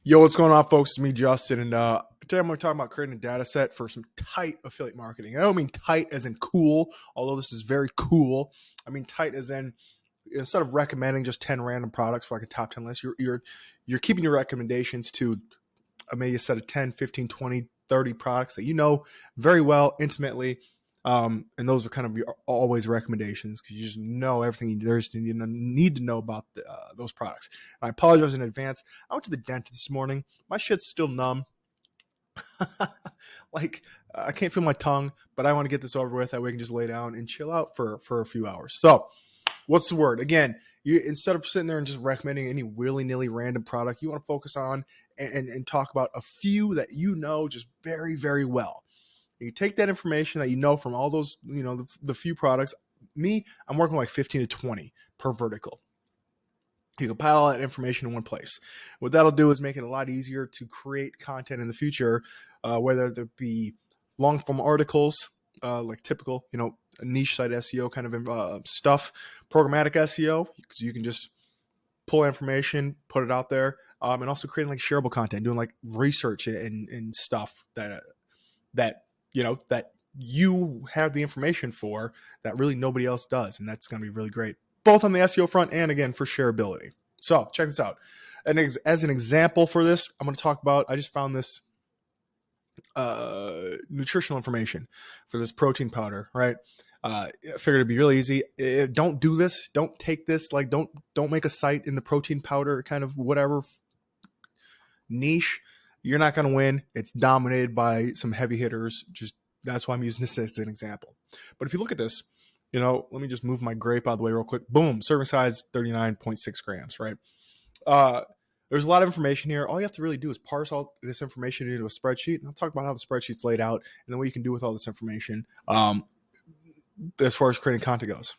Yo, what's going on, folks? It's me, Justin, and today I'm going to talk about creating a data set for some tight affiliate marketing. And I don't mean tight as in cool, although this is very cool. I mean tight as in instead of recommending just 10 random products for like a top 10 list, you're keeping your recommendations to maybe a set of 10, 15, 20, 30 products that you know very well, intimately. And those are kind of your always recommendations because you just know everything there's you need to know about those products. And I apologize in advance. I went to the dentist this morning. My shit's still numb. Like I can't feel my tongue, but I want to get this over with. That way I can just lay down and chill out for a few hours. So what's the word? Again, you instead of sitting there and just recommending any willy-nilly random product, you want to focus on and talk about a few that you know just very, very well. You take that information that you know from all those, the few products. I'm working like 15 to 20 per vertical. You compile all that information in one place. What that'll do is make it a lot easier to create content in the future, whether it be long form articles, like typical, niche site SEO kind of stuff, programmatic SEO, because you can just pull information, put it out there, and also creating like shareable content, doing like research and stuff that you have the information for that really nobody else does. And that's going to be really great, both on the SEO front and again for shareability. So check this out. And as an example for this, I'm going to talk about, I just found this nutritional information for this protein powder, right? I figured it'd be really easy. Don't do this. Don't take this. Like, don't make a site in the protein powder kind of whatever niche. You're not going to win. It's dominated by some heavy hitters. Just that's why I'm using this as an example. But if you look at this, let me just move my grape out of the way real quick. Boom, serving size 39.6 grams, right? There's a lot of information here. All you have to really do is parse all this information into a spreadsheet. And I'll talk about how the spreadsheet's laid out and then what you can do with all this information as far as creating content goes.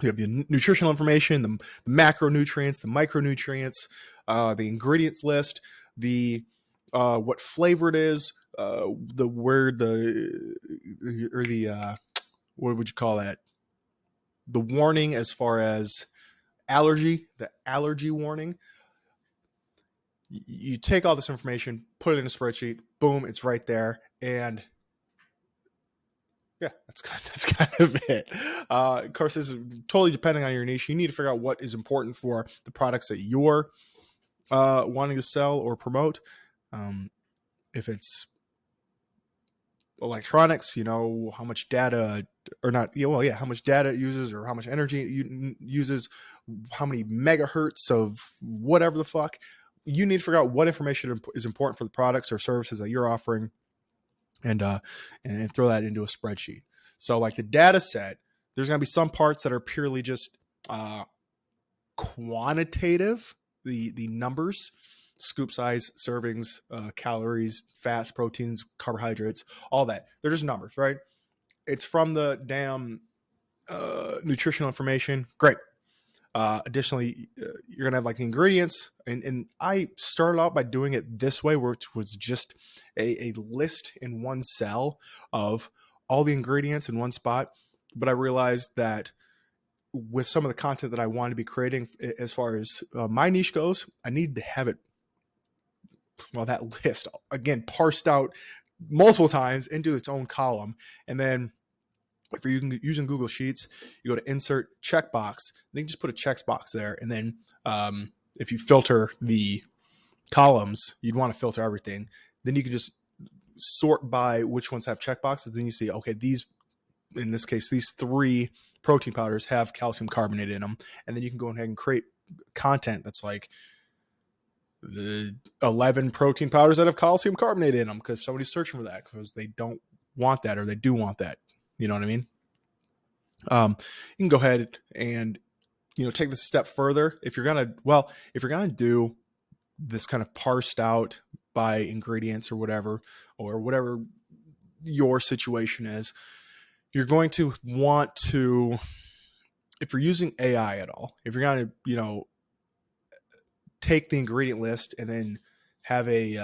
You have your nutritional information, the macronutrients, the micronutrients, the ingredients list, the what flavor it is, the word, what would you call that? The warning as far as allergy, the allergy warning. You take all this information, put it in a spreadsheet, boom, it's right there. And yeah, that's kind of it. Of course, this is totally depending on your niche. You need to figure out what is important for the products that you're wanting to sell or promote. If it's electronics, how much data or not, how much data it uses or how much energy it uses, how many megahertz of whatever the fuck. You need to figure out what information is important for the products or services that you're offering and throw that into a spreadsheet. So like the data set, there's going to be some parts that are purely just quantitative, the numbers, scoop size, servings, calories, fats, proteins, carbohydrates, all that. They're just numbers, right? It's from the damn nutritional information. Great. Additionally, you're going to have like the ingredients. And I started out by doing it this way, which was just a list in one cell of all the ingredients in one spot. But I realized that with some of the content that I want to be creating as far as my niche goes, I need to have it, that list, again, parsed out multiple times into its own column. And then if you're using Google Sheets, you go to insert checkbox. Then you just put a checkbox there. And then if you filter the columns, you'd want to filter everything. Then you can just sort by which ones have checkboxes. Then you see, okay, these, in this case, these 3 protein powders have calcium carbonate in them. And then you can go ahead and create content that's like the 11 protein powders that have calcium carbonate in them because somebody's searching for that because they don't want that or they do want that. You know what I mean? You can go ahead and, take this a step further. If you're going to do this kind of parsed out by ingredients or whatever your situation is, you're going to want to, if you're using AI at all, if you're going to, take the ingredient list and then have a,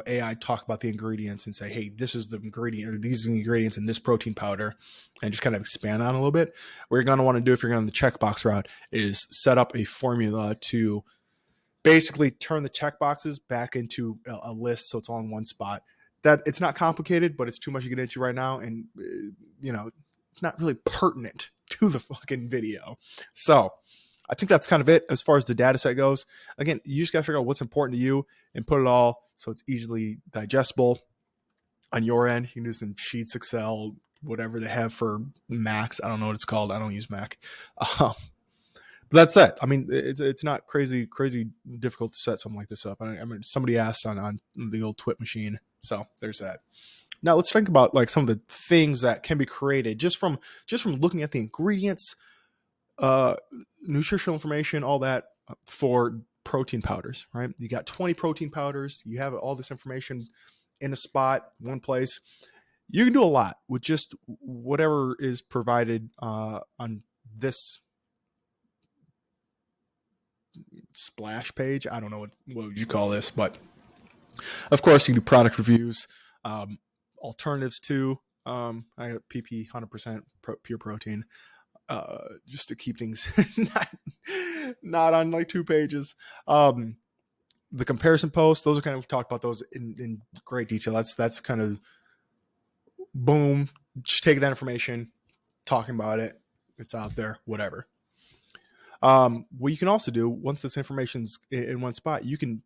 AI talk about the ingredients and say, hey, this is the ingredient or these are the ingredients in this protein powder and just kind of expand on it a little bit. What you're going to want to do if you're going the checkbox route is set up a formula to basically turn the check boxes back into a list so it's all in one spot. That it's not complicated, but it's too much to get into right now, and it's not really pertinent to the fucking video. So I think that's kind of it as far as the data set goes. Again, you just got to figure out what's important to you and put it all so it's easily digestible on your end. You can do some Sheets, Excel, whatever they have for Macs. I don't know what it's called. I don't use Mac. But that's it. I mean, it's not crazy difficult to set something like this up. I mean, somebody asked on the old Twit machine. So there's that. Now let's think about like some of the things that can be created just from looking at the ingredients, nutritional information, all that for protein powders, right? You got 20 protein powders. You have all this information in a spot, one place. You can do a lot with just whatever is provided on this splash page. I don't know what would you call this, but of course you can do product reviews, alternatives too. I got PP 100% pure protein, just to keep things not on like 2 pages. The comparison posts, those are kind of, we've talked about those in great detail. That's kind of boom, just take that information, talking about it, it's out there, whatever. What you can also do, once this information's in one spot, you can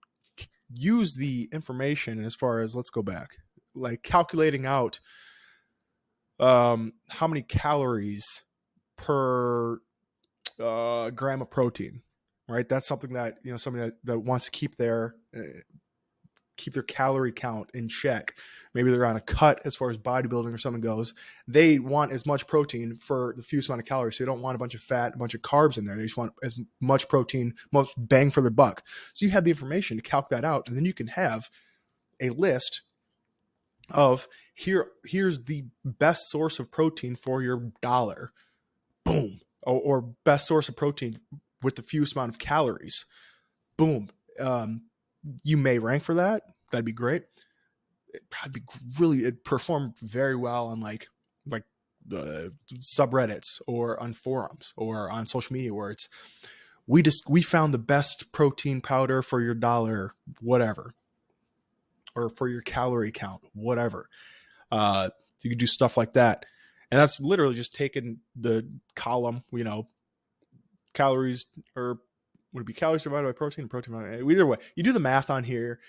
use the information as far as, let's go back, like calculating out how many calories per gram of protein, right? That's something that, somebody that wants to keep their calorie count in check. Maybe they're on a cut as far as bodybuilding or something goes. They want as much protein for the fewest amount of calories. So they don't want a bunch of fat, a bunch of carbs in there. They just want as much protein, most bang for their buck. So you have the information to calc that out, and then you can have a list of here's the best source of protein for your dollar. Boom. Or best source of protein with the fewest amount of calories. Boom. You may rank for that. That'd be great. It'd perform very well on like the subreddits or on forums or on social media where it's, we found the best protein powder for your dollar, whatever, or for your calorie count, whatever. You can do stuff like that. And that's literally just taking the column, calories, or would it be calories divided by protein, either way, you do the math on here.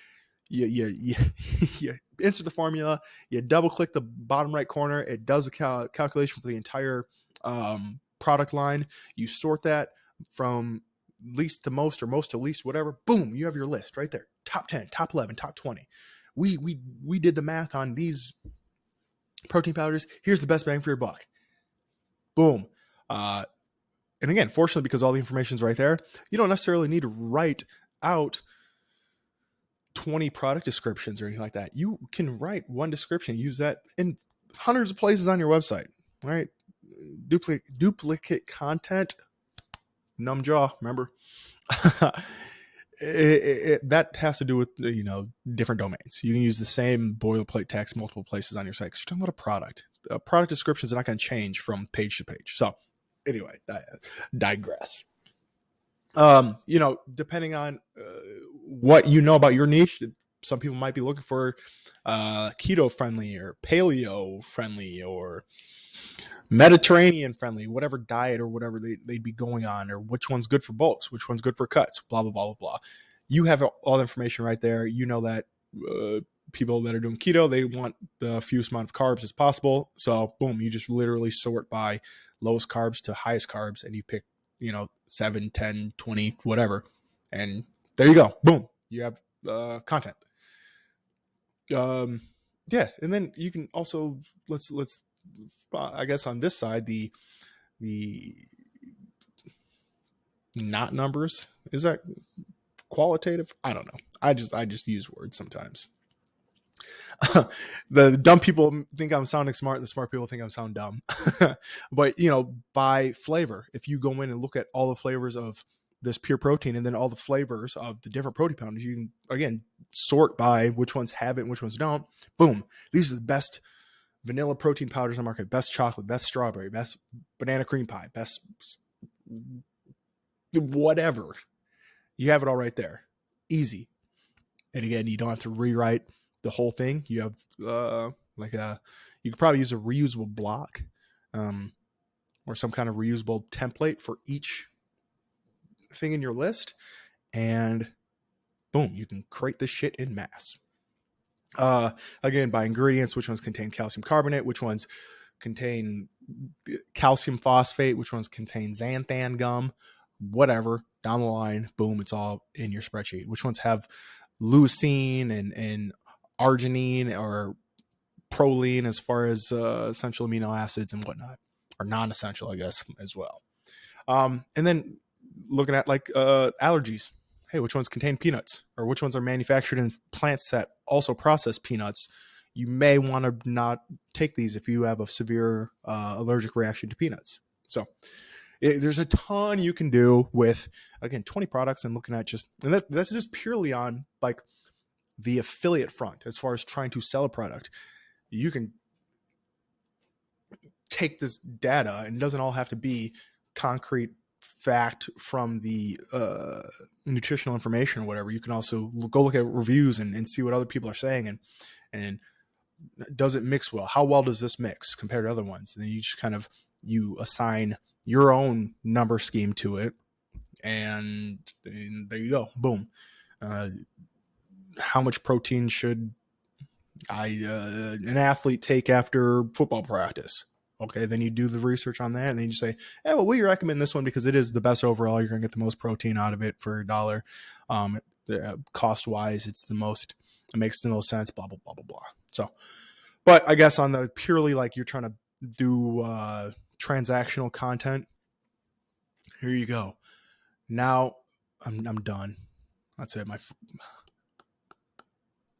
You insert the formula, you double click the bottom right corner. It does a calculation for the entire product line. You sort that from least to most or most to least, whatever. Boom, you have your list right there. Top 10, top 11, top 20. We did the math on these protein powders. Here's the best bang for your buck. Boom. And again, fortunately, because all the information's right there, you don't necessarily need to write out 20 product descriptions or anything like that. You can write one description, use that in hundreds of places on your website, right? Duplicate content, numb jaw, remember? That has to do with, different domains. You can use the same boilerplate text multiple places on your site because you're talking about a product. Product descriptions are not going to change from page to page. So anyway, digress. Depending on what you know about your niche, some people might be looking for keto friendly or paleo friendly or Mediterranean friendly, whatever diet or whatever they'd be going on, or which one's good for bulks, which one's good for cuts, blah, blah, blah, blah, blah. You have all the information right there. You know that people that are doing keto, they want the fewest amount of carbs as possible. So boom, you just literally sort by lowest carbs to highest carbs, and you pick 7, 10, 20, whatever. And there you go. Boom. You have content. Yeah. And then you can also, let's I guess on this side, the not numbers, is that qualitative? I don't know. I just use words sometimes. The dumb people think I'm sounding smart. The smart people think I'm sounding dumb. But, by flavor, if you go in and look at all the flavors of this pure protein and then all the flavors of the different protein powders, you can, again, sort by which ones have it and which ones don't. Boom. These are the best vanilla protein powders on the market. Best chocolate, best strawberry, best banana cream pie, best whatever. You have it all right there. Easy. And again, you don't have to rewrite the whole thing. You have you could probably use a reusable block, or some kind of reusable template for each thing in your list, and boom, you can create this shit in mass. Again, by ingredients, which ones contain calcium carbonate, which ones contain calcium phosphate, which ones contain xanthan gum, whatever, down the line, boom, it's all in your spreadsheet. Which ones have leucine and arginine or proline as far as essential amino acids and whatnot, or non-essential, I guess, as well. And then looking at like allergies. Hey, which ones contain peanuts, or which ones are manufactured in plants that also process peanuts? You may want to not take these if you have a severe allergic reaction to peanuts. So there's a ton you can do with, again, 20 products, and looking at just, and that's just purely on like the affiliate front. As far as trying to sell a product, you can take this data, and it doesn't all have to be concrete fact from the nutritional information or whatever. You can also go look at reviews and see what other people are saying, and does it mix well? How well does this mix compared to other ones? And then you just kind of, you assign your own number scheme to it, and there you go. Boom. How much protein should an athlete take after football practice? Okay, then you do the research on that, and then you say, "Hey, well, we recommend this one because it is the best overall. You're gonna get the most protein out of it for a dollar. Cost wise, it's the most. It makes the most sense. Blah blah blah blah blah." So, but I guess on the purely like you're trying to do transactional content, here you go. Now I'm done. That's it.